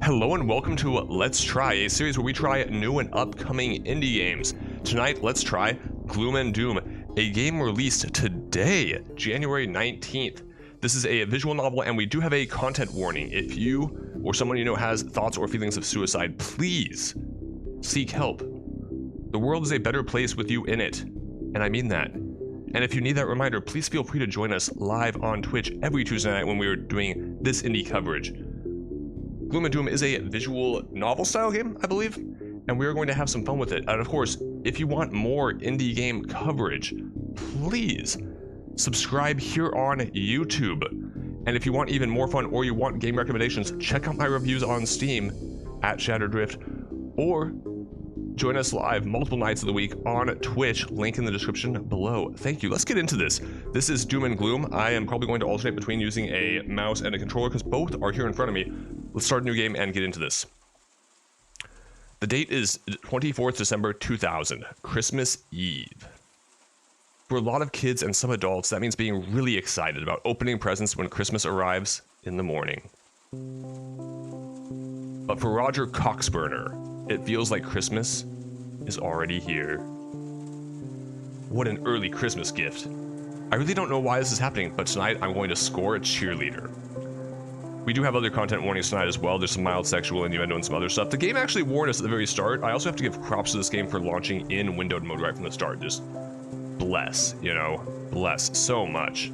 Hello and welcome to Let's Try, a series where we try new and upcoming indie games. Tonight, let's try Gloom and Doom, a game released today, January 19th. This is a visual novel and we do have a content warning. If you or someone you know has thoughts or feelings of suicide, please seek help. The world is a better place with you in it, and I mean that. And if you need that reminder, please feel free to join us live on Twitch every Tuesday night when we are doing this indie coverage. Gloom and Doom is a visual novel style game, I believe, and we are going to have some fun with it. And of course, if you want more indie game coverage, please subscribe here on YouTube. And if you want even more fun or you want game recommendations, check out my reviews on Steam at Shatterdrift, or join us live multiple nights of the week on Twitch, link in the description below. Thank you. Let's get into this. This is Doom and Gloom. I am probably going to alternate between using a mouse and a controller because both are here in front of me. Let's start a new game and get into this. The date is 24th December 2000, Christmas Eve. For a lot of kids and some adults, that means being really excited about opening presents when Christmas arrives in the morning. But for Roger Coxburner, it feels like Christmas is already here. What an early Christmas gift. I really don't know why this is happening, but tonight I'm going to score a cheerleader. We do have other content warnings tonight as well. There's some mild sexual innuendo and some other stuff. The game actually warned us at the very start. I also have to give props to this game for launching in windowed mode right from the start. Just bless, you know, bless so much.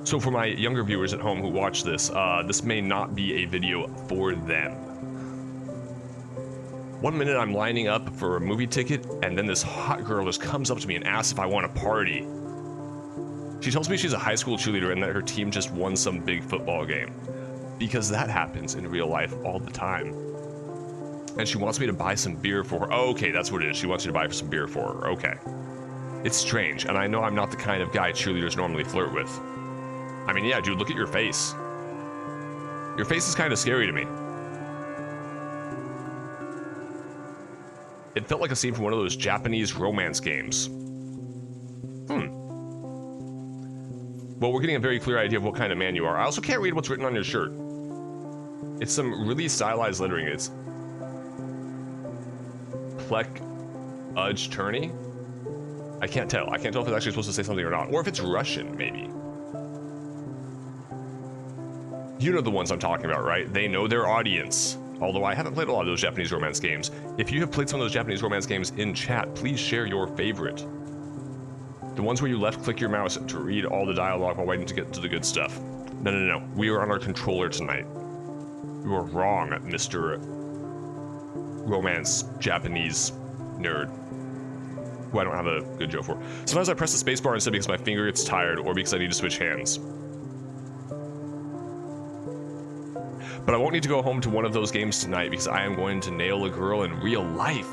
So for my younger viewers at home who watch this, this may not be a video for them. 1 minute I'm lining up for a movie ticket, and then this hot girl just comes up to me and asks if I want to party. She tells me she's a high school cheerleader and that her team just won some big football game. Because that happens in real life all the time. And she wants me to buy some beer for her. Oh, okay, that's what it is. She wants you to buy some beer for her. Okay. It's strange, and I know I'm not the kind of guy cheerleaders normally flirt with. I mean, yeah, dude, look at your face. Your face is kind of scary to me. It felt like a scene from one of those Japanese romance games. Well, we're getting a very clear idea of what kind of man you are. I also can't read what's written on your shirt. It's some really stylized lettering. It's Plek Udge Turney. I can't tell. I can't tell if it's actually supposed to say something or not. Or if it's Russian, maybe. You know the ones I'm talking about, right? They know their audience. Although I haven't played a lot of those Japanese romance games. If you have played some of those Japanese romance games in chat, please share your favorite. The ones where you left-click your mouse to read all the dialogue while waiting to get to the good stuff. No. We are on our controller tonight. You are wrong, Mr. Romance Japanese nerd, who I don't have a good joke for. Sometimes I press the spacebar instead because my finger gets tired or because I need to switch hands. But I won't need to go home to one of those games tonight because I am going to nail a girl in real life.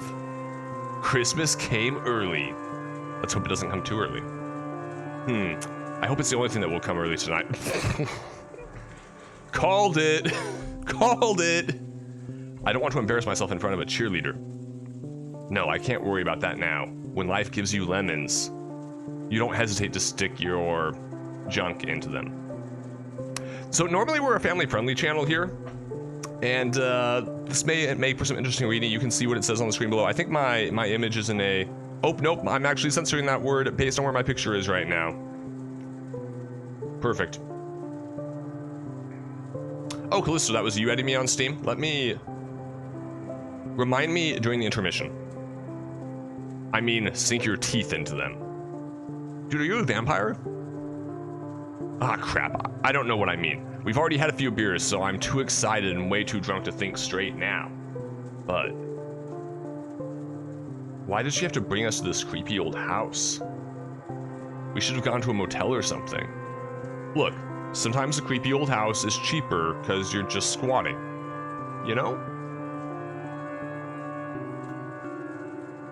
Christmas came early. Let's hope it doesn't come too early. I hope it's the only thing that will come early tonight. Called it. Called it. I don't want to embarrass myself in front of a cheerleader. No, I can't worry about that now. When life gives you lemons, you don't hesitate to stick your junk into them. So normally we're a family-friendly channel here, and this may make for some interesting reading. You can see what it says on the screen below. I think my image is in a... Oh, nope, I'm actually censoring that word based on where my picture is right now. Perfect. Oh, Callisto, that was you adding me on Steam? Let me... Remind me during the intermission. I mean, sink your teeth into them. Dude, are you a vampire? Ah, crap. I don't know what I mean. We've already had a few beers, so I'm too excited and way too drunk to think straight now. But... why did she have to bring us to this creepy old house? We should have gone to a motel or something. Look, sometimes a creepy old house is cheaper because you're just squatting. You know?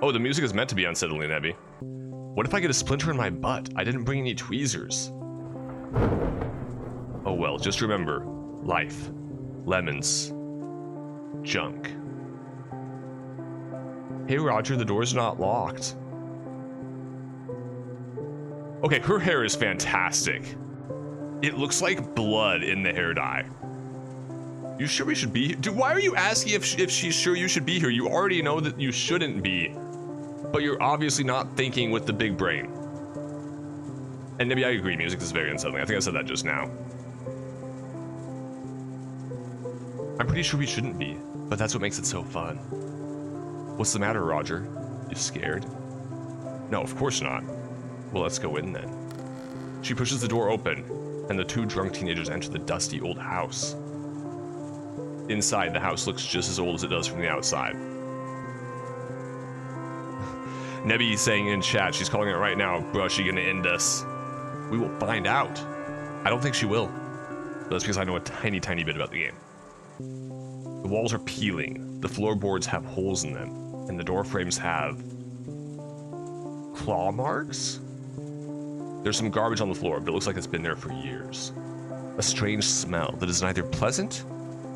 Oh, the music is meant to be unsettling, Abby. What if I get a splinter in my butt? I didn't bring any tweezers. Oh well, just remember, life, lemons, junk. Hey Roger, the door's not locked. Okay, her hair is fantastic. It looks like blood in the hair dye. You sure we should be here? Dude, why are you asking if she's sure you should be here? You already know that you shouldn't be. But you're obviously not thinking with the big brain. And maybe I agree, music is very unsettling. I think I said that just now. I'm pretty sure we shouldn't be, but that's what makes it so fun. What's the matter, Roger? You scared? No, of course not. Well, let's go in then. She pushes the door open, and the two drunk teenagers enter the dusty old house. Inside, the house looks just as old as it does from the outside. Nebby saying in chat, she's calling it right now, bro, she gonna end us? We will find out. I don't think she will. But that's because I know a tiny, tiny bit about the game. The walls are peeling, the floorboards have holes in them, and the door frames have claw marks? There's some garbage on the floor, but it looks like it's been there for years. A strange smell that is neither pleasant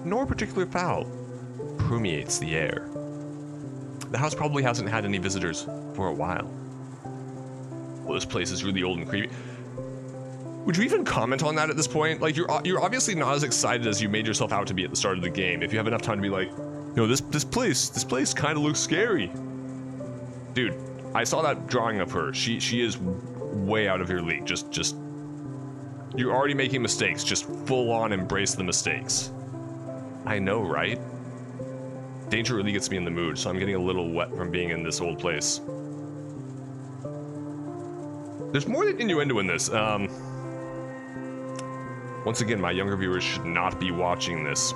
nor particularly foul permeates the air. The house probably hasn't had any visitors for a while. Well, this place is really old and creepy. Would you even comment on that at this point? Like, you're obviously not as excited as you made yourself out to be at the start of the game. If you have enough time to be like, you know, this place kind of looks scary. Dude, I saw that drawing of her. She is way out of your league. Just you're already making mistakes. Just full on embrace the mistakes. I know, right? Danger really gets me in the mood, so I'm getting a little wet from being in this old place. There's more than innuendo in this. Once again, my younger viewers should not be watching this.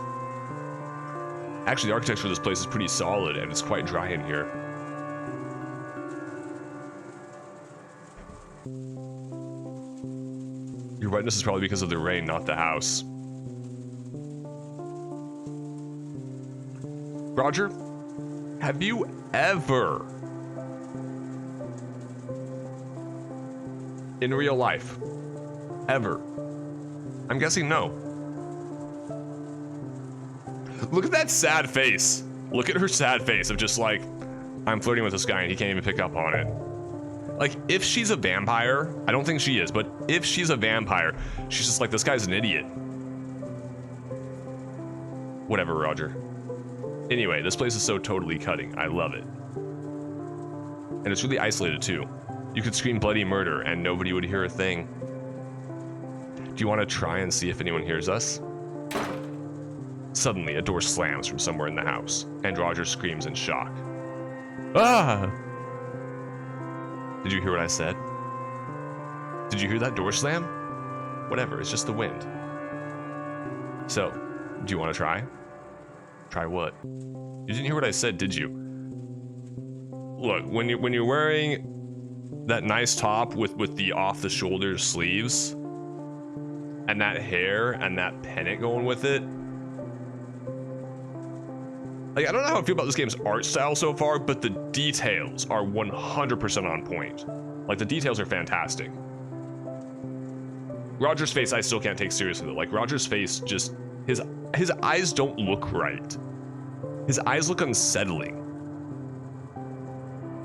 Actually, the architecture of this place is pretty solid, and it's quite dry in here. Your wetness is probably because of the rain, not the house. Roger, have you ever, in real life, ever, I'm guessing no. Look at that sad face. Look at her sad face of just like, I'm flirting with this guy and he can't even pick up on it. Like, if she's a vampire, I don't think she is, but if she's a vampire, she's just like, this guy's an idiot. Whatever, Roger. Anyway, this place is so totally cutting. I love it. And it's really isolated too. You could scream bloody murder and nobody would hear a thing. Do you want to try and see if anyone hears us? Suddenly, a door slams from somewhere in the house, and Roger screams in shock. Ah! Did you hear what I said? Did you hear that door slam? Whatever, it's just the wind. So, do you want to try? Try what? You didn't hear what I said, did you? Look, when you're wearing that nice top with the off-the-shoulder sleeves, and that hair and that pennant going with it, like, I don't know how I feel about this game's art style so far, but the details are 100% on point. Like, the details are fantastic. Roger's face I still can't take seriously though. Like, Roger's face just, his eyes don't look right. His eyes look unsettling.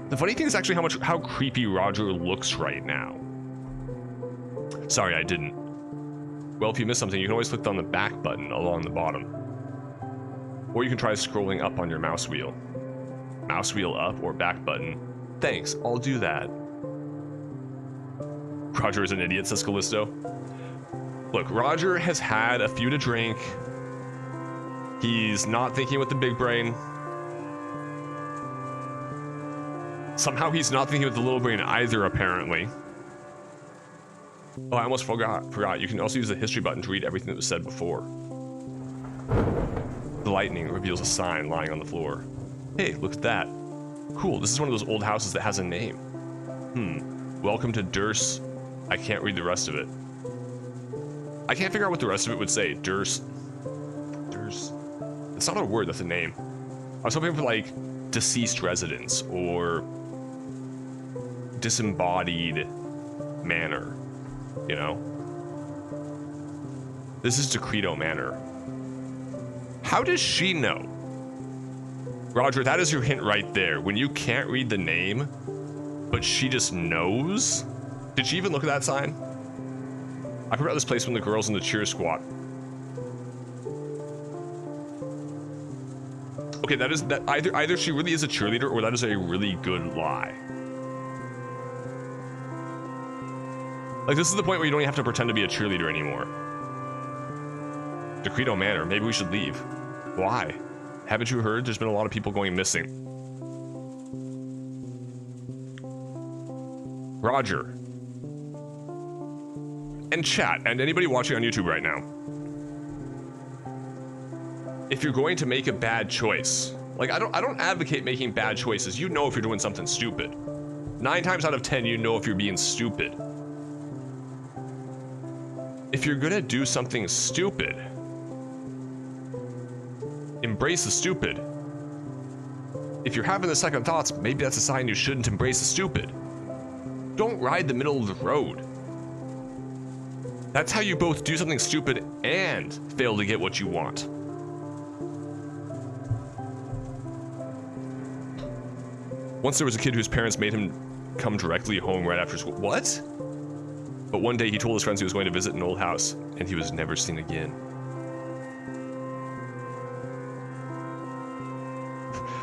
The funny thing is actually how creepy Roger looks right now. Sorry, I didn't. Well, if you missed something, you can always click on the back button along the bottom. Or you can try scrolling up on your mouse wheel. Mouse wheel up or back button. Thanks, I'll do that. Roger is an idiot, says Callisto. Look, Roger has had a few to drink. He's not thinking with the big brain. Somehow he's not thinking with the little brain either, apparently. Oh, I almost forgot. You can also use the history button to read everything that was said before. The lightning reveals a sign lying on the floor. Hey, look at that. Cool, this is one of those old houses that has a name. Welcome to Durst. I can't read the rest of it. I can't figure out what the rest of it would say. Durst. It's not a word, that's a name. I was hoping for like deceased residents or disembodied manor, you know? This is Decreto Manor. How does she know? Roger, that is your hint right there. When you can't read the name, but she just knows? Did she even look at that sign? I forgot this place when the girls in the cheer squad. Okay, that is that either she really is a cheerleader or that is a really good lie. Like, this is the point where you don't even have to pretend to be a cheerleader anymore. Decreto Manor, maybe we should leave. Why? Haven't you heard? There's been a lot of people going missing. Roger. And chat, and anybody watching on YouTube right now. If you're going to make a bad choice, like I don't advocate making bad choices. You know if you're doing something stupid. 9 times out of 10, you know if you're being stupid. If you're gonna do something stupid, embrace the stupid. If you're having the second thoughts, maybe that's a sign you shouldn't embrace the stupid. Don't ride the middle of the road. That's how you both do something stupid and fail to get what you want. Once there was a kid whose parents made him come directly home right after school. What? But one day he told his friends he was going to visit an old house, and he was never seen again.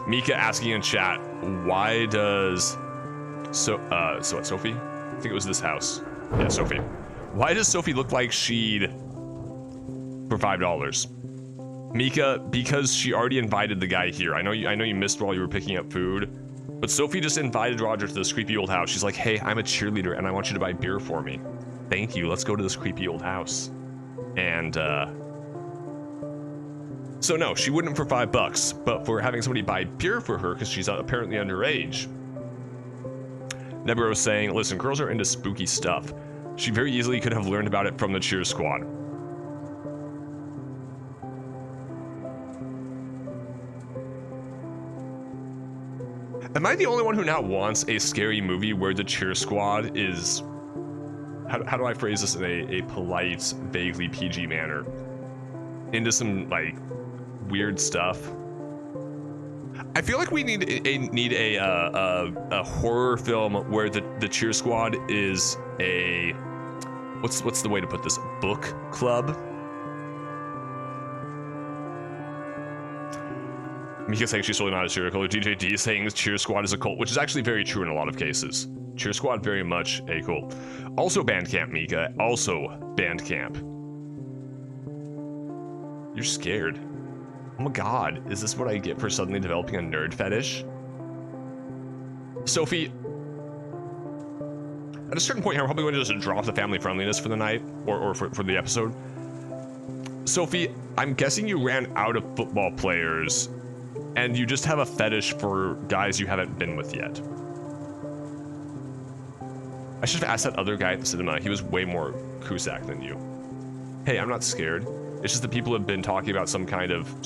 Mika asking in chat, why does... So what, Sophie? I think it was this house. Yeah, Sophie. Why does Sophie look like she'd... for $5? Mika, because she already invited the guy here. I know you missed while you were picking up food. But Sophie just invited Roger to this creepy old house. She's like, hey, I'm a cheerleader and I want you to buy beer for me. Thank you, let's go to this creepy old house. And, so no, she wouldn't for $5, but for having somebody buy beer for her because she's apparently underage. Nebro was saying, listen, girls are into spooky stuff. She very easily could have learned about it from the cheer squad. Am I the only one who now wants a scary movie where the cheer squad is... How do I phrase this in a polite, vaguely PG manner? Into some, like, weird stuff. I feel like we need a horror film where the cheer squad is a... What's the way to put this? Book club? Mika saying she's totally not a serial killer. DJD saying cheer squad is a cult, which is actually very true in a lot of cases. Cheer squad very much a cult. Also Bandcamp, Mika. Also Bandcamp. You're scared. Oh my god, is this what I get for suddenly developing a nerd fetish? Sophie, at a certain point here, I'm probably going to just drop the family friendliness for the night, or for the episode. Sophie, I'm guessing you ran out of football players, and you just have a fetish for guys you haven't been with yet. I should have asked that other guy at the cinema. He was way more Cusack than you. Hey, I'm not scared. It's just that people have been talking about some kind of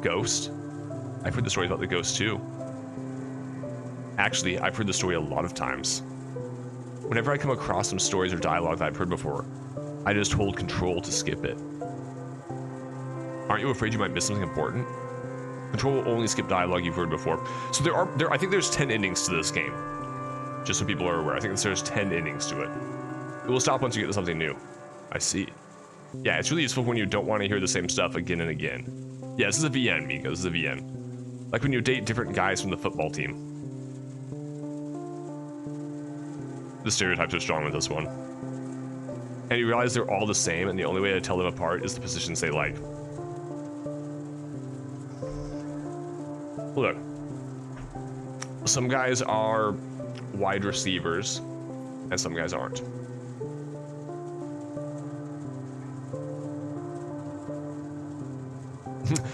ghost. I've heard the story about the ghost too. Actually, I've heard the story a lot of times. Whenever I come across some stories or dialogue that I've heard before, I just hold control to skip it. Aren't you afraid you might miss something important? Control will only skip dialogue you've heard before. So I think there's 10 endings to this game. Just so people are aware, I think there's 10 endings to it. It will stop once you get to something new. I see. Yeah, it's really useful when you don't want to hear the same stuff again and again. Yeah, this is a VN, Mika, this is a VN. Like when you date different guys from the football team. The stereotypes are strong with this one. And you realize they're all the same, and the only way to tell them apart is the positions they like. Look. Some guys are wide receivers, and some guys aren't.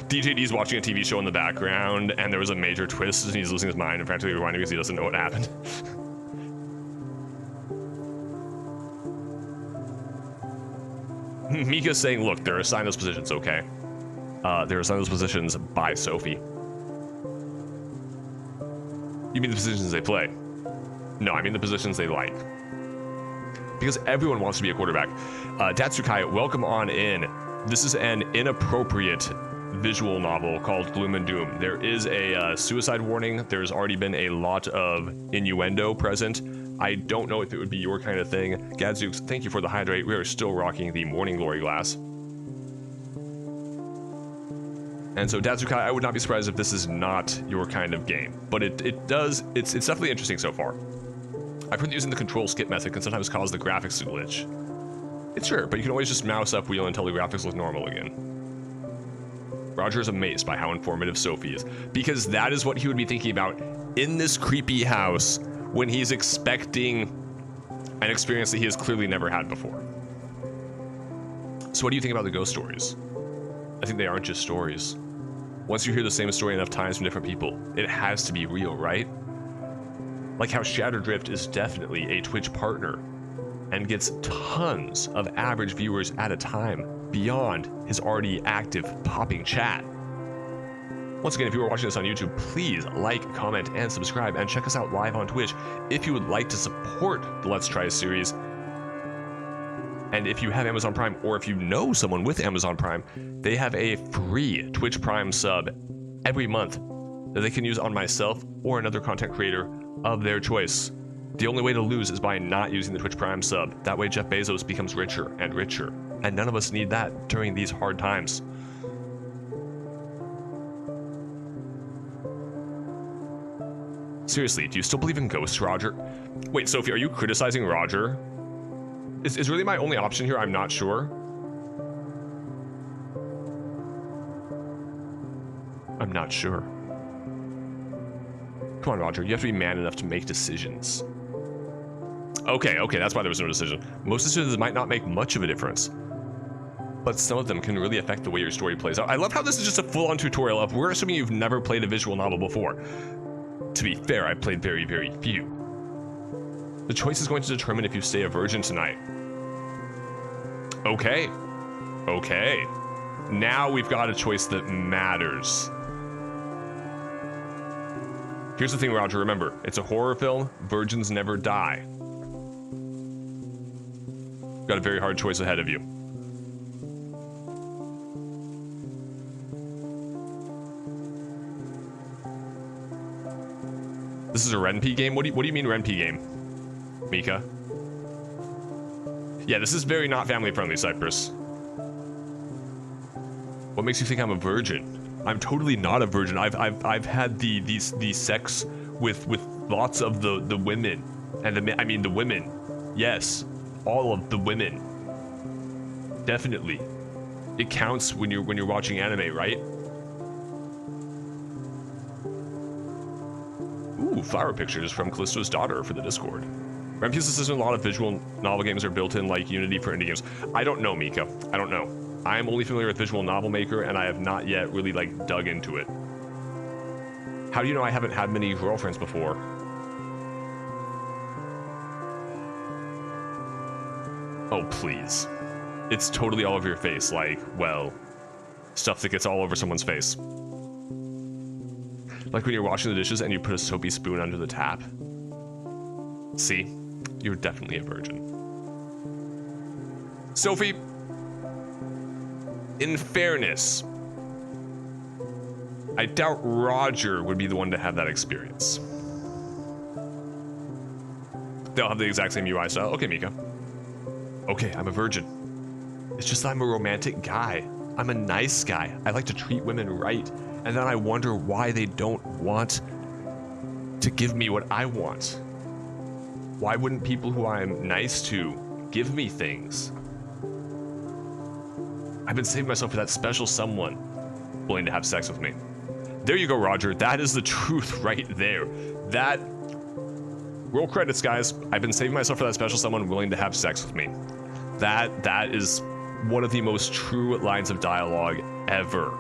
DJD's watching a TV show in the background, and there was a major twist, and he's losing his mind and practically rewinding because he doesn't know what happened. Mika's saying, look, they're assigned those positions, okay? They're assigned those positions by Sophie. You mean the positions they play? No, I mean the positions they like. Because everyone wants to be a quarterback. Datsukai, welcome on in. This is an inappropriate visual novel called Gloom and Doom. There is a suicide warning. There's already been a lot of innuendo present. I don't know if it would be your kind of thing. Gadzooks, thank you for the hydrate. We are still rocking the Morning Glory glass. And so Dazukai, I would not be surprised if this is not your kind of game, but it's definitely interesting so far. I've heard that using the control skip method can sometimes cause the graphics to glitch. It's sure, but you can always just mouse up wheel until the graphics look normal again. Roger is amazed by how informative Sophie is, because that is what he would be thinking about in this creepy house when he's expecting an experience that he has clearly never had before. So what do you think about the ghost stories? I think they aren't just stories. Once you hear the same story enough times from different people, it has to be real, right? Like how Shatterdrift is definitely a Twitch partner and gets tons of average viewers at a time beyond his already active popping chat. Once again, if you are watching this on YouTube, please like, comment, and subscribe, and check us out live on Twitch if you would like to support the Let's Try series. And if you have Amazon Prime, or if you know someone with Amazon Prime, they have a free Twitch Prime sub every month that they can use on myself or another content creator of their choice. The only way to lose is by not using the Twitch Prime sub. That way Jeff Bezos becomes richer and richer, and none of us need that during these hard times. Seriously, do you still believe in ghosts, Roger? Wait, Sophie, are you criticizing Roger? Is really my only option here? I'm not sure. I'm not sure. Come on, Roger, you have to be man enough to make decisions. Okay, that's why there was no decision. Most decisions might not make much of a difference, but some of them can really affect the way your story plays out. I love how this is just a full-on tutorial of, we're assuming you've never played a visual novel before. To be fair, I've played very, very few. The choice is going to determine if you stay a virgin tonight. Okay. Now we've got a choice that matters. Here's the thing, Roger, remember, it's a horror film, virgins never die. You've got a very hard choice ahead of you. This is a Ren'Py game? What do you mean Ren'Py game, Mika? Yeah, this is very not family friendly, Cypress. What makes you think I'm a virgin? I'm totally not a virgin. I've had the sex with lots of the women, and the women. Yes, all of the women. Definitely, it counts when you're watching anime, right? Ooh, flower pictures from Callisto's daughter for the Discord. Ren'Py's assistant, a lot of visual novel games are built in like Unity for indie games. I don't know, Mika. I don't know. I am only familiar with Visual Novel Maker, and I have not yet really like dug into it. How do you know I haven't had many girlfriends before? Oh, please. It's totally all over your face, like, well, stuff that gets all over someone's face. Like when you're washing the dishes and you put a soapy spoon under the tap. See? You're definitely a virgin. Sophie, in fairness, I doubt Roger would be the one to have that experience. They'll have the exact same UI style. Okay, Mika. Okay, I'm a virgin. It's just that I'm a romantic guy. I'm a nice guy. I like to treat women right. And then I wonder why they don't want to give me what I want. Why wouldn't people who I'm nice to give me things? I've been saving myself for that special someone willing to have sex with me. There you go, Roger. That is the truth right there. That, roll credits, guys. I've been saving myself for that special someone willing to have sex with me. That is one of the most true lines of dialogue ever.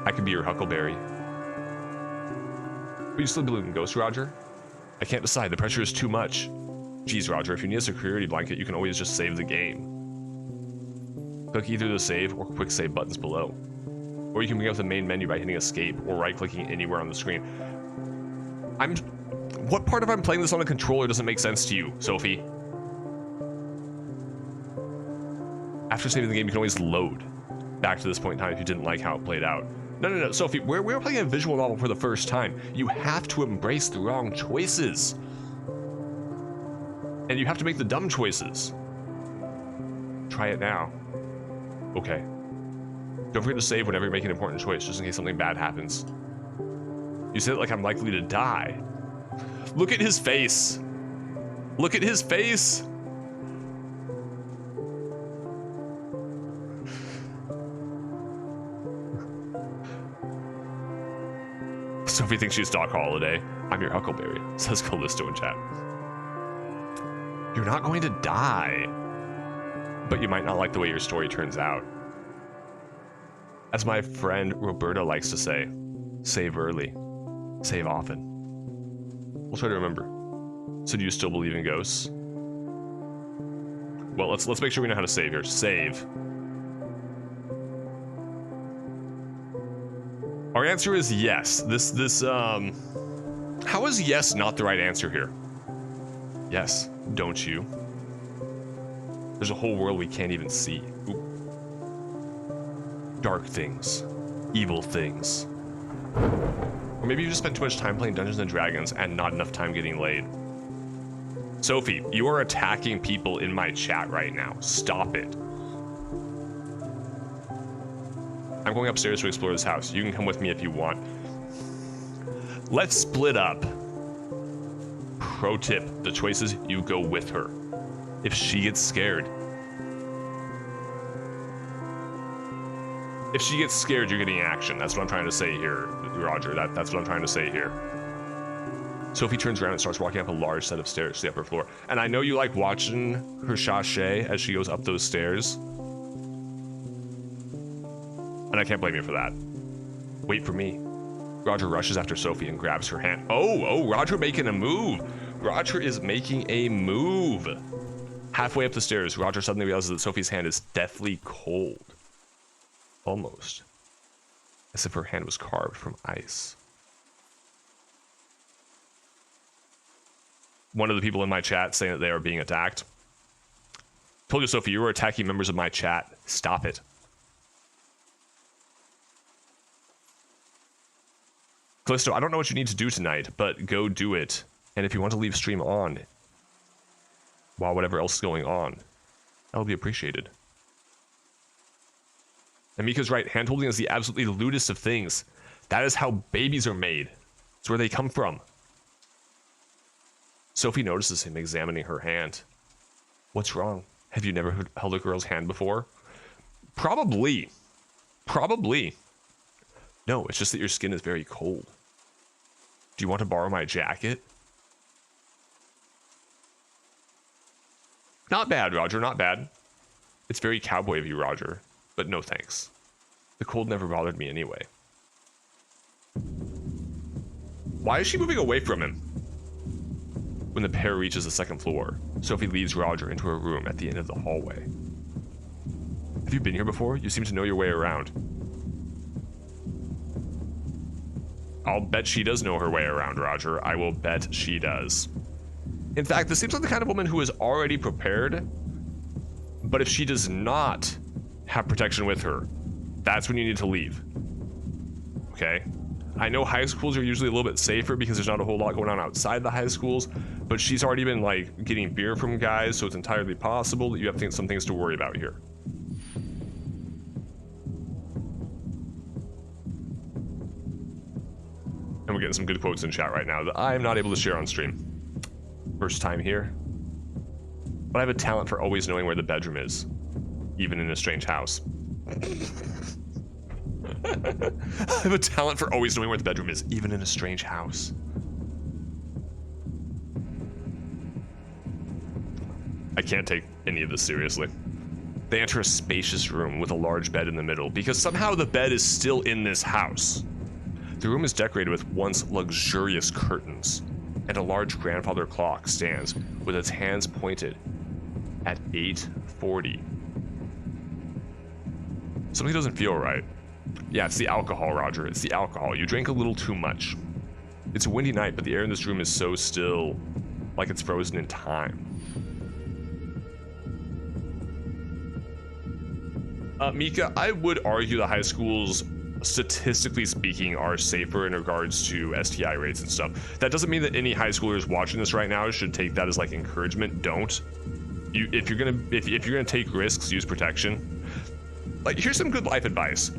I could be your Huckleberry. But you still believe in ghosts, Roger? I can't decide. The pressure is too much. Geez, Roger, if you need a security blanket, you can always just save the game. Click either the save or quick save buttons below. Or you can bring up the main menu by hitting escape or right-clicking anywhere on the screen. What part of I'm playing this on a controller doesn't make sense to you, Sophie? After saving the game, you can always load back to this point in time if you didn't like how it played out. No, Sophie, we're playing a visual novel for the first time. You have to embrace the wrong choices. And you have to make the dumb choices. Try it now. Okay. Don't forget to save whenever you're making an important choice, just in case something bad happens. You said it like I'm likely to die. Look at his face. Look at his face. Sophie thinks she's Doc Holliday. I'm your Huckleberry, says Callisto in chat. You're not going to die, but you might not like the way your story turns out. As my friend Roberta likes to say, save early, save often. We'll try to remember. So do you still believe in ghosts? Well, let's make sure we know how to save here. Save. Our answer is yes. How is yes not the right answer here? Yes, don't you? There's a whole world we can't even see. Ooh. Dark things, evil things. Or maybe you just spent too much time playing Dungeons and Dragons and not enough time getting laid. Sophie, you are attacking people in my chat right now. Stop it. I'm going upstairs to explore this house. You can come with me if you want. Let's split up. Pro tip, the choice is you go with her. If she gets scared. If she gets scared, you're getting action. That's what I'm trying to say here, Roger. That's what I'm trying to say here. Sophie turns around and starts walking up a large set of stairs to the upper floor. And I know you like watching her sashay as she goes up those stairs. And I can't blame you for that. Wait for me. Roger rushes after Sophie and grabs her hand. Oh, Roger making a move. Roger is making a move. Halfway up the stairs, Roger suddenly realizes that Sophie's hand is deathly cold. Almost. As if her hand was carved from ice. One of the people in my chat saying that they are being attacked. Told you, Sophie, you were attacking members of my chat. Stop it. Callisto, I don't know what you need to do tonight, but go do it. And if you want to leave stream on while whatever else is going on, that'll be appreciated. And Mika's right, hand-holding is the absolutely lewdest of things. That is how babies are made. It's where they come from. Sophie notices him examining her hand. What's wrong? Have you never held a girl's hand before? Probably. Probably. No, it's just that your skin is very cold. Do you want to borrow my jacket? Not bad, Roger, not bad. It's very cowboy of you, Roger, but no thanks. The cold never bothered me anyway. Why is she moving away from him? When the pair reaches the second floor, Sophie leads Roger into her room at the end of the hallway. Have you been here before? You seem to know your way around. I'll bet she does know her way around, Roger. I will bet she does. In fact, this seems like the kind of woman who is already prepared, but if she does not have protection with her, that's when you need to leave. Okay? I know high schools are usually a little bit safer because there's not a whole lot going on outside the high schools, but she's already been like getting beer from guys, so it's entirely possible that you have some things to worry about here. And we're getting some good quotes in chat right now that I am not able to share on stream. First time here. But I have a talent for always knowing where the bedroom is, even in a strange house. I have a talent for always knowing where the bedroom is, even in a strange house. I can't take any of this seriously. They enter a spacious room with a large bed in the middle, because somehow the bed is still in this house. The room is decorated with once luxurious curtains, and a large grandfather clock stands with its hands pointed at 8:40. Something doesn't feel right. Yeah, it's the alcohol, Roger. It's the alcohol. You drank a little too much. It's a windy night, but the air in this room is so still, like it's frozen in time. Mika, I would argue the high schools, statistically speaking, are safer in regards to STI rates and stuff. That doesn't mean that any high schoolers watching this right now should take that as like encouragement. Don't. If you're gonna take risks, use protection. Like, here's some good life advice.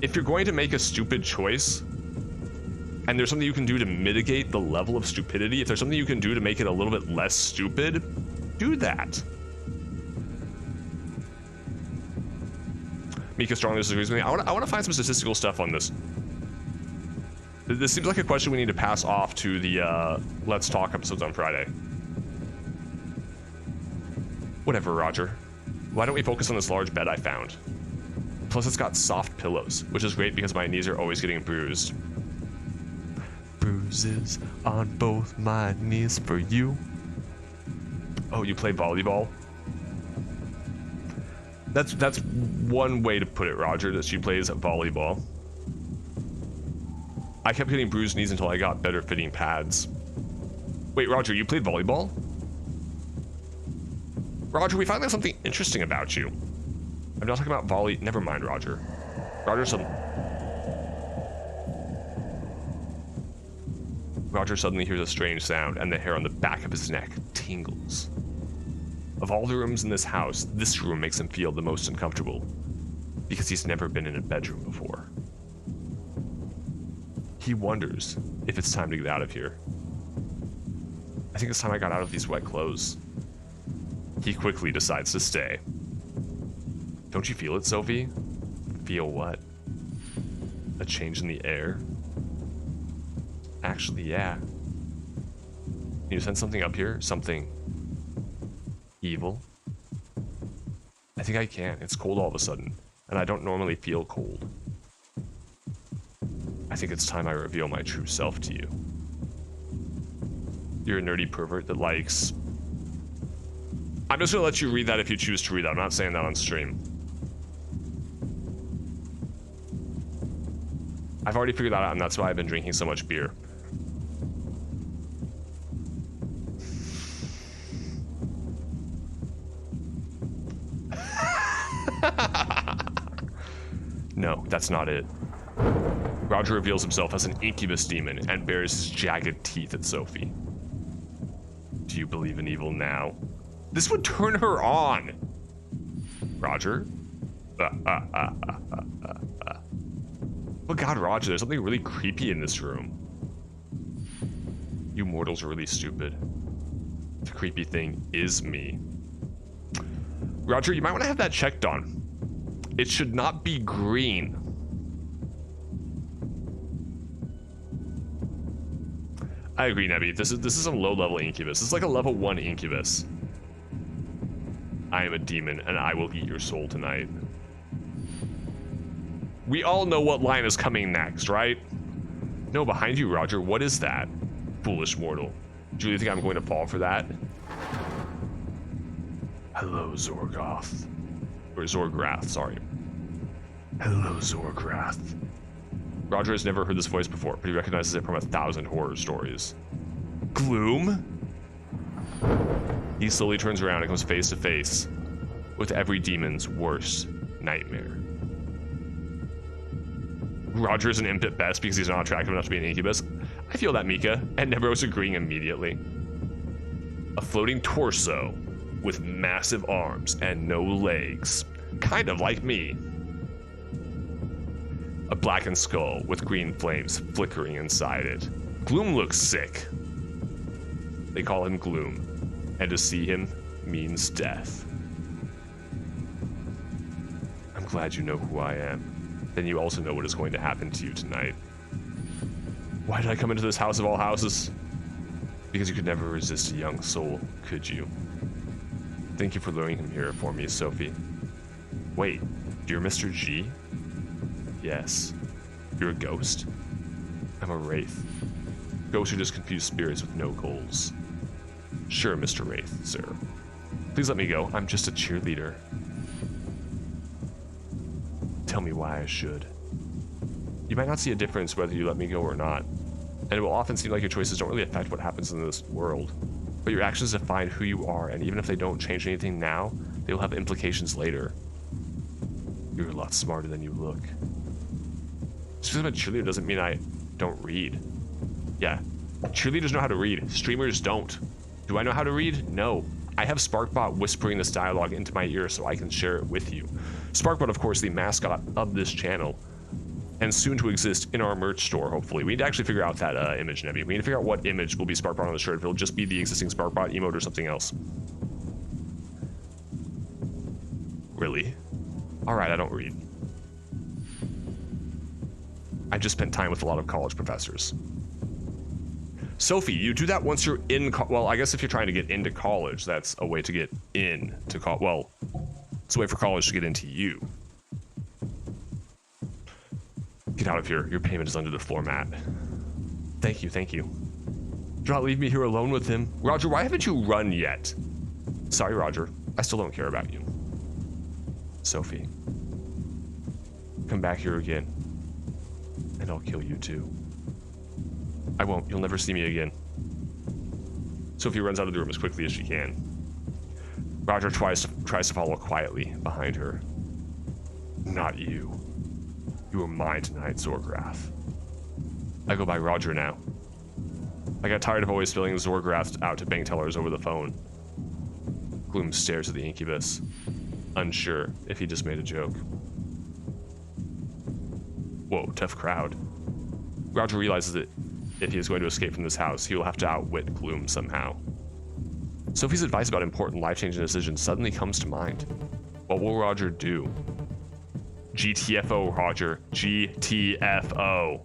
If you're going to make a stupid choice, and there's something you can do to mitigate the level of stupidity, if there's something you can do to make it a little bit less stupid, do that. Mika strongly disagrees with me. I want to find some statistical stuff on this. This seems like a question we need to pass off to the Let's Talk episodes on Friday. Whatever, Roger. Why don't we focus on this large bed I found? Plus it's got soft pillows, which is great because my knees are always getting bruised. Bruises on both my knees for you. Oh, you play volleyball? That's one way to put it, Roger, that she plays volleyball. I kept getting bruised knees until I got better fitting pads. Wait, Roger, you played volleyball? Roger, we found out something interesting about you. I'm not talking about volley. Never mind, Roger. Roger suddenly hears a strange sound, and the hair on the back of his neck tingles. Of all the rooms in this house, this room makes him feel the most uncomfortable, because he's never been in a bedroom before. He wonders if it's time to get out of here. I think it's time I got out of these wet clothes. He quickly decides to stay. Don't you feel it, Sophie? Feel what? A change in the air? Actually, yeah. Can you sense something up here? Something evil? I think I can. It's cold all of a sudden, and I don't normally feel cold. I think it's time I reveal my true self to you. You're a nerdy pervert that likes... I'm just gonna let you read that if you choose to read that. I'm not saying that on stream. I've already figured that out, and that's why I've been drinking so much beer. No, that's not it. Roger reveals himself as an incubus demon and bares his jagged teeth at Sophie. Do you believe in evil now? This would turn her on. Roger? Oh god, Roger, there's something really creepy in this room. You mortals are really stupid. The creepy thing is me. Roger, you might want to have that checked on. It should not be green. I agree, Nebby. This is some low-level incubus. This is like a level 1 incubus. I am a demon, and I will eat your soul tonight. We all know what line is coming next, right? No, behind you, Roger. What is that? Foolish mortal. Do you really think I'm going to fall for that? Hello, Zorgoth. Or Zorgrath, sorry. Hello, Zorgrath. Roger has never heard this voice before, but he recognizes it from 1,000 horror stories. Gloom? He slowly turns around and comes face to face with every demon's worst nightmare. Roger is an imp at best because he's not attractive enough to be an incubus. I feel that, Mika, and Nebro's agreeing immediately. A floating torso with massive arms and no legs, kind of like me. A blackened skull with green flames flickering inside it. Gloom looks sick. They call him Gloom, and to see him means death. I'm glad you know who I am. Then you also know what is going to happen to you tonight. Why did I come into this house of all houses? Because you could never resist a young soul, could you? Thank you for luring him here for me, Sophie. Wait, you're Mr. G? Yes. You're a ghost? I'm a wraith. Ghosts are just confused spirits with no goals. Sure, Mr. Wraith, sir. Please let me go. I'm just a cheerleader. Tell me why I should. You might not see a difference whether you let me go or not, and it will often seem like your choices don't really affect what happens in this world, but your actions define who you are, and even if they don't change anything now, they will have implications later. You're a lot smarter than you look. Just because I'm a cheerleader doesn't mean I don't read. Yeah, cheerleaders know how to read. Streamers don't. Do I know how to read? No. I have Sparkbot whispering this dialogue into my ear so I can share it with you. Sparkbot, of course, the mascot of this channel, and soon to exist in our merch store, hopefully. We need to actually figure out that image, Nebby. We need to figure out what image will be Sparkbot on the shirt, if it'll just be the existing Sparkbot emote or something else. Really? Alright, I don't read. I just spent time with a lot of college professors. Sophie, you do that once you're in well, I guess if you're trying to get into college, that's a way to get into college. Well, it's a way for college to get into you. Get out of here. Your payment is under the floor mat. Thank you, thank you. Do not leave me here alone with him. Roger, why haven't you run yet? Sorry, Roger. I still don't care about you. Sophie. Come back here again. And I'll kill you too. I won't. You'll never see me again. Sophie runs out of the room as quickly as she can. Roger tries to follow quietly behind her. Not you. You are mine tonight, Zorgrath. I go by Roger now. I got tired of always filling Zorgrath out to bank tellers over the phone. Gloom stares at the incubus, unsure if he just made a joke. Whoa, tough crowd. Roger realizes that if he is going to escape from this house, he will have to outwit Gloom somehow. Sophie's advice about important life-changing decisions suddenly comes to mind. What will Roger do? GTFO, Roger. GTFO.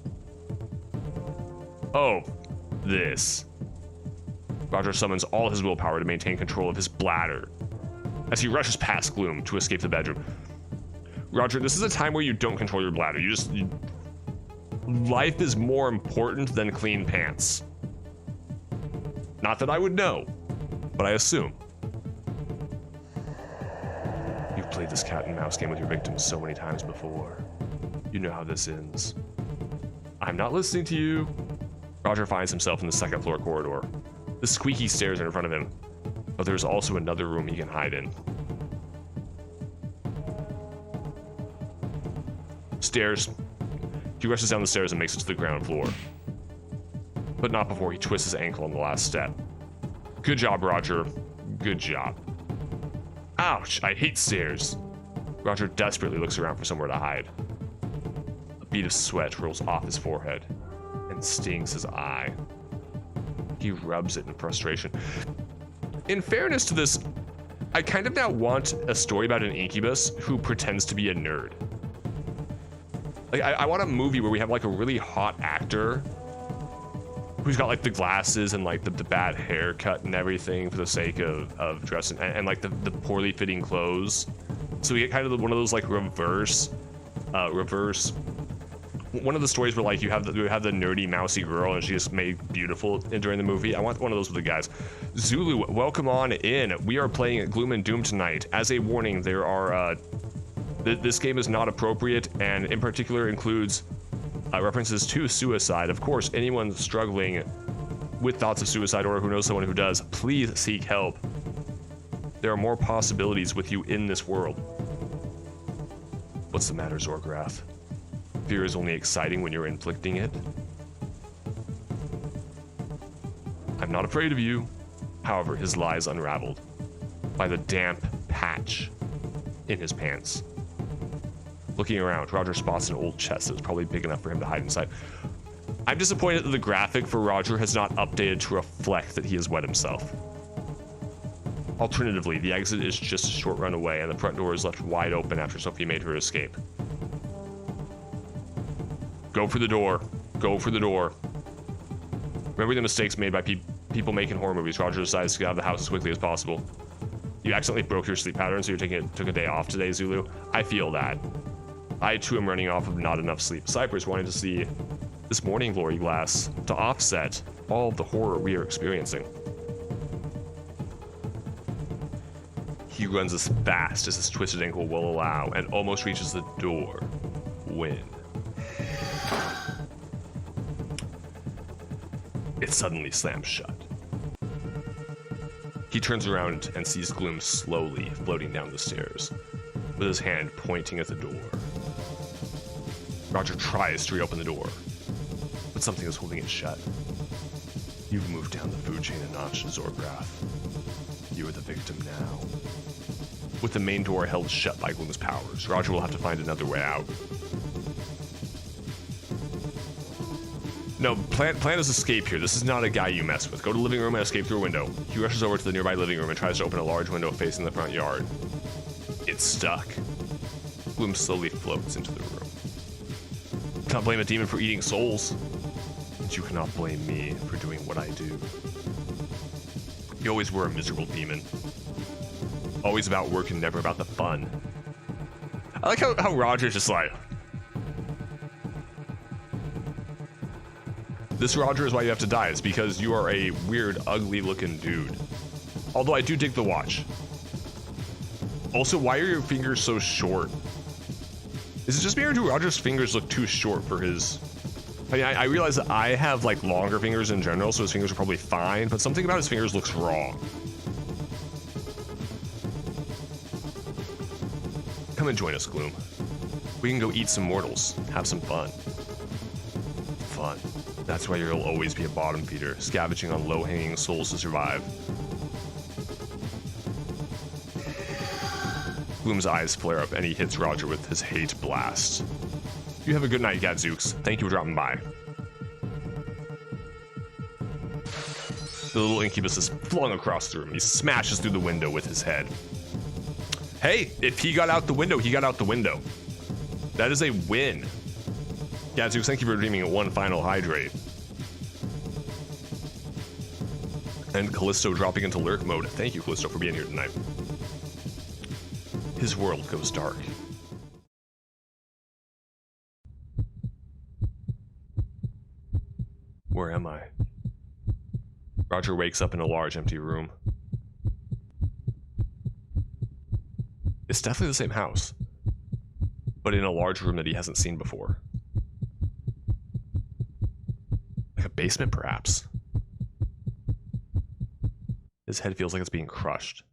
Oh, this. Roger summons all his willpower to maintain control of his bladder as he rushes past Gloom to escape the bedroom. Roger, this is a time where you don't control your bladder. Life is more important than clean pants. Not that I would know, but I assume. You've played this cat and mouse game with your victims so many times before. You know how this ends. I'm not listening to you. Roger finds himself in the second floor corridor. The squeaky stairs are in front of him, but there's also another room he can hide in. Stairs. He rushes down the stairs and makes it to the ground floor. But not before he twists his ankle on the last step. Good job, Roger. Good job. Ouch, I hate stairs. Roger desperately looks around for somewhere to hide. A bead of sweat rolls off his forehead and stings his eye. He rubs it in frustration. In fairness to this, I kind of now want a story about an incubus who pretends to be a nerd. Like, I want a movie where we have like a really hot actor who's got like the glasses and like the bad haircut and everything for the sake of dressing and like the poorly fitting clothes. So we get kind of one of those like reverse. One of the stories where like you have the nerdy mousy girl and she is made beautiful during the movie. I want one of those with the guys. Zulu, welcome on in. We are playing Gloom and Doom tonight. As a warning, there are this game is not appropriate and in particular includes references to suicide. Of course, anyone struggling with thoughts of suicide or who knows someone who does, please seek help. There are more possibilities with you in this world. What's the matter, Zorgrath? Fear is only exciting when you're inflicting it. I'm not afraid of you. However, his lie is unraveled by the damp patch in his pants. Looking around, Roger spots an old chest that's probably big enough for him to hide inside. I'm disappointed that the graphic for Roger has not updated to reflect that he has wet himself. Alternatively, the exit is just a short run away and the front door is left wide open after Sophie made her escape. Go for the door. Go for the door. Remember the mistakes made by people making horror movies. Roger decides to get out of the house as quickly as possible. You accidentally broke your sleep pattern, so you took a day off today, Zulu. I feel that. I too am running off of not enough sleep. Cypress wanted to see this morning glory glass to offset all of the horror we are experiencing. He runs as fast as his twisted ankle will allow and almost reaches the door when it suddenly slams shut. He turns around and sees Gloom slowly floating down the stairs, with his hand pointing at the door. Roger tries to reopen the door, but something is holding it shut. You've moved down the food chain a notch, Zorgrath. You are the victim now. with the main door held shut by Gloom's powers. Roger will have to find another way out. No, plan is escape here. This is not a guy you mess with. Go to the living room and escape through a window. He rushes over to the nearby living room and tries to open a large window facing the front yard. It's stuck. Gloom slowly floats into the room. Can't blame a demon for eating souls. But you cannot blame me for doing what I do. You always were a miserable demon. Always about work and never about the fun. I like how Roger's just like... This Roger is why you have to die. It's because you are a weird, ugly looking dude. Although I do dig the watch. Also, why are your fingers so short? Is it just me or do Roger's fingers look too short for his... I mean, I realize that I have like longer fingers in general, so his fingers are probably fine, but something about his fingers looks wrong. Come and join us, Gloom. We can go eat some mortals, have some fun. Fun. That's why you'll always be a bottom feeder, scavenging on low-hanging souls to survive. Gloom's eyes flare up and he hits Roger with his hate blast. You have a good night, Gadzooks. Thank you for dropping by. The little incubus is flung across the room. He smashes through the window with his head. Hey, if he got out the window, he got out the window. That is a win. Gadzooks, thank you for redeeming one final hydrate. And Callisto dropping into lurk mode. Thank you, Callisto, for being here tonight. His world goes dark. Where am I? Roger wakes up in a large empty room. It's definitely the same house, but in a large room that he hasn't seen before. Like a basement, perhaps. His head feels like it's being crushed,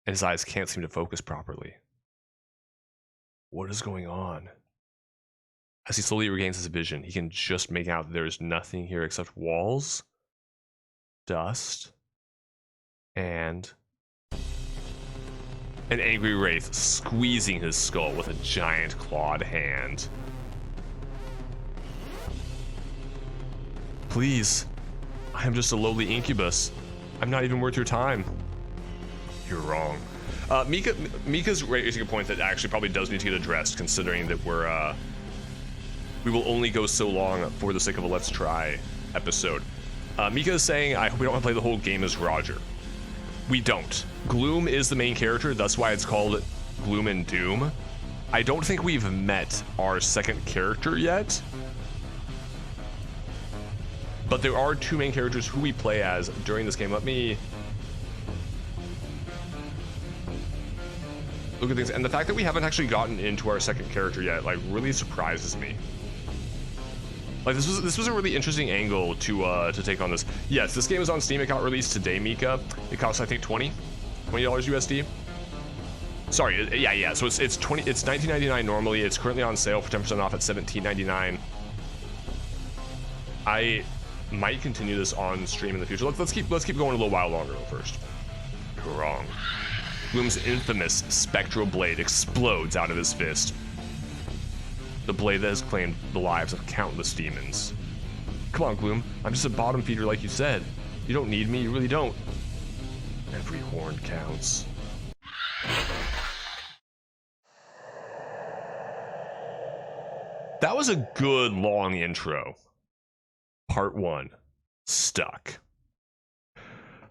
and his eyes can't seem to focus properly. What is going on? As he slowly regains his vision, he can just make out that there's nothing here except walls, dust, and an angry wraith squeezing his skull with a giant clawed hand. Please, I am just a lowly incubus. I'm not even worth your time. You're wrong. Mika's raising a point that actually probably does need to get addressed, considering that we will only go so long for the sake of a Let's Try episode. Mika is saying, I hope we don't want to play the whole game as Roger. We don't. Gloom is the main character, that's why it's called Gloom and Doom. I don't think we've met our second character yet. But there are two main characters who we play as during this game. Let me look at things. And the fact that we haven't actually gotten into our second character yet, like, really surprises me. Like, this was a really interesting angle to take on this. Yes, this game is on Steam. It got released today, Mika. It costs, I think, $20 USD. Sorry, yeah. So it's $19.99 normally. It's currently on sale for 10% off at $17.99. I might continue this on stream in the future. Let's keep going a little while longer first. You're wrong. Gloom's infamous spectral blade explodes out of his fist. The blade that has claimed the lives of countless demons. Come on, Gloom. I'm just a bottom feeder like you said. You don't need me, you really don't. Every horn counts. That was a good long intro. Part 1. Stuck.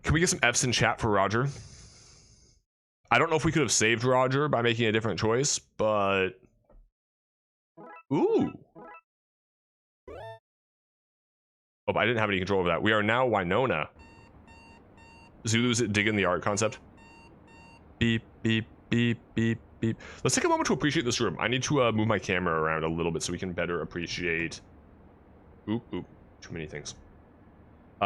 Can we get some F's in chat for Roger? I don't know if we could have saved Roger by making a different choice, but... Ooh. Oh, I didn't have any control over that. We are now Winona. Zulu's digging the art concept. Beep, beep, beep, beep, beep. Let's take a moment to appreciate this room. I need to move my camera around a little bit so we can better appreciate... Oop. Too many things.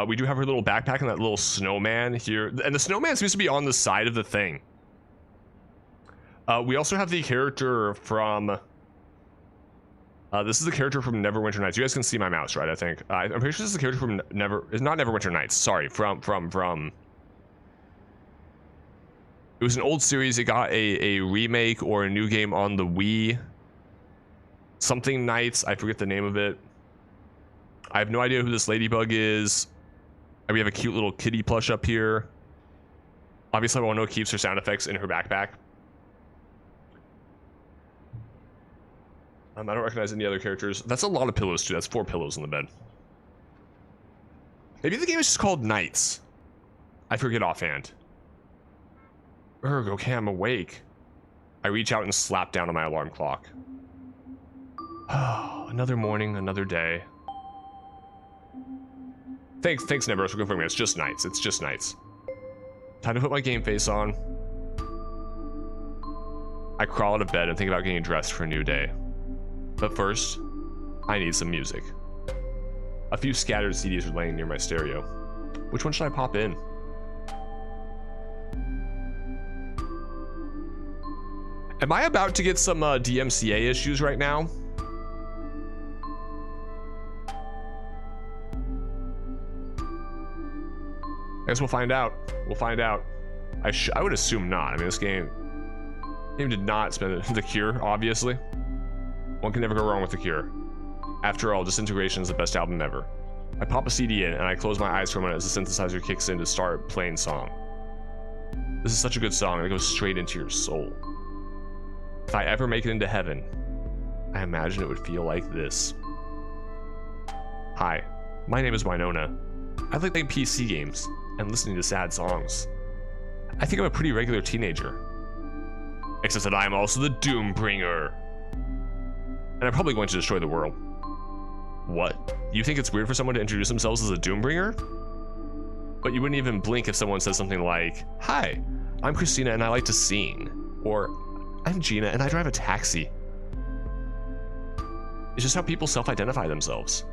We do have her little backpack and that little snowman here. And the snowman seems to be on the side of the thing. We also have the character from... this is the character from Neverwinter Nights. You guys can see my mouse, right? I think. I'm pretty sure this is the character from Neverwinter Nights. Sorry, from... It was an old series. It got a remake or a new game on the Wii. Something Nights. I forget the name of it. I have no idea who this ladybug is. We have a cute little kitty plush up here. Obviously, Wano keeps her sound effects in her backpack. I don't recognize any other characters. That's a lot of pillows, too. That's 4 pillows in the bed. Maybe the game is just called Nights. I forget offhand. Erg, okay, I'm awake. I reach out and slap down on my alarm clock. Another morning, another day. Thanks, Nebros, for confirming. It's just Nights. It's just Nights. Time to put my game face on. I crawl out of bed and think about getting dressed for a new day. But first, I need some music. A few scattered CDs are laying near my stereo. Which one should I pop in? Am I about to get some DMCA issues right now? I guess we'll find out. We'll find out. I would assume not. I mean, this game did not spend The Cure, obviously. One can never go wrong with The Cure. After all, Disintegration is the best album ever. I pop a CD in and I close my eyes for a minute as the synthesizer kicks in to start playing song. This is such a good song, it goes straight into your soul. If I ever make it into heaven, I imagine it would feel like this. Hi, my name is Winona. I like playing PC games and listening to sad songs. I think I'm a pretty regular teenager. Except that I am also the Doombringer. And I'm probably going to destroy the world. What? You think it's weird for someone to introduce themselves as a Doombringer? But you wouldn't even blink if someone says something like, "Hi, I'm Christina and I like to sing." Or, "I'm Gina and I drive a taxi." It's just how people self-identify themselves.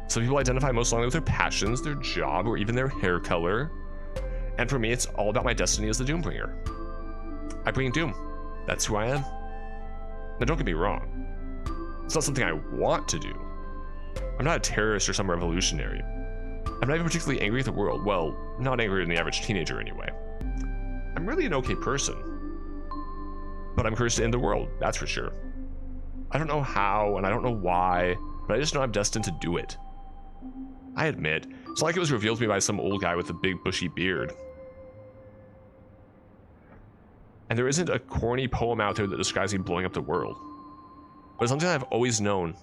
Some people identify most strongly with their passions, their job, or even their hair color. And for me, it's all about my destiny as the Doombringer. I bring doom. That's who I am. Now don't get me wrong. It's not something I want to do. I'm not a terrorist or some revolutionary. I'm not even particularly angry at the world. Well, not angrier than the average teenager anyway. I'm really an okay person. But I'm cursed to end the world, that's for sure. I don't know how, and I don't know why, but I just know I'm destined to do it. I admit, it's not like it was revealed to me by some old guy with a big bushy beard. And there isn't a corny poem out there that describes me blowing up the world. But it's something I've always known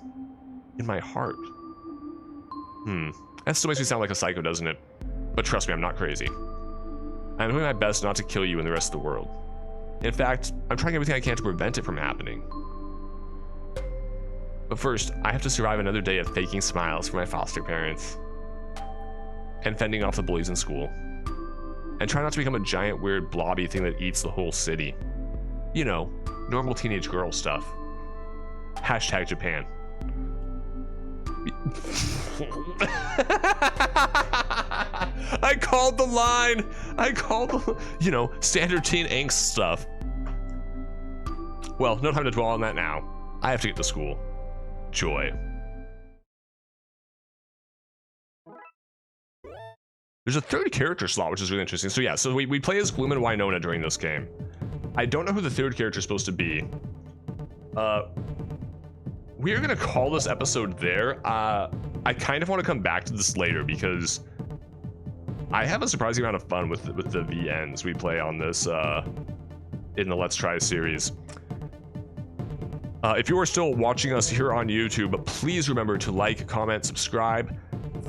in my heart. That still makes me sound like a psycho, doesn't it? But trust me, I'm not crazy. I'm doing my best not to kill you and the rest of the world. In fact, I'm trying everything I can to prevent it from happening. But first, I have to survive another day of faking smiles for my foster parents. And fending off the bullies in school. And try not to become a giant weird blobby thing that eats the whole city. You know, normal teenage girl stuff. Hashtag Japan. I called the line. I called the, you know, standard teen angst stuff. Well, no time to dwell on that now. I have to get to school. Joy. There's a third character slot, which is really interesting. So yeah, so we play as Gloom and Winona during this game. I don't know who the third character is supposed to be. We are gonna call this episode there. I kind of want to come back to this later because I have a surprising amount of fun with the VNs we play on this in the Let's Try series. If you are still watching us here on YouTube, please remember to like, comment, subscribe.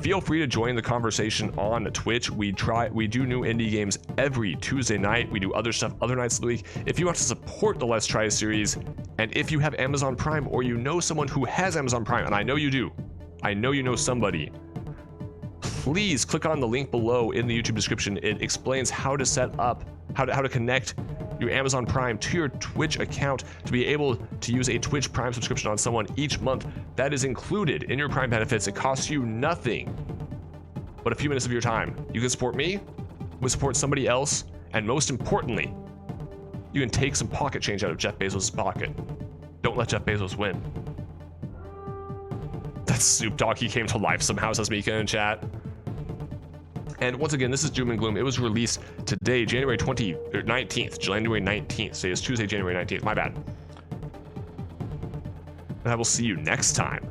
Feel free to join the conversation on Twitch. We do new indie games every Tuesday night. We do other stuff other nights of the week. If you want to support the Let's Try series, and if you have Amazon Prime or you know someone who has Amazon Prime, and I know you do, I know you know somebody, please click on the link below in the YouTube description. It explains how to set up, how to connect your Amazon Prime to your Twitch account to be able to use a Twitch Prime subscription on someone each month. That is included in your Prime benefits. It costs you nothing but a few minutes of your time. You can support me, you can support somebody else, and most importantly, you can take some pocket change out of Jeff Bezos' pocket. Don't let Jeff Bezos win. That Snoop Dogg, he came to life somehow, says Mika in chat. And once again, this is Doom and Gloom. It was released today, January 19th. January 19th. Say it's Tuesday, January 19th. My bad. And I will see you next time.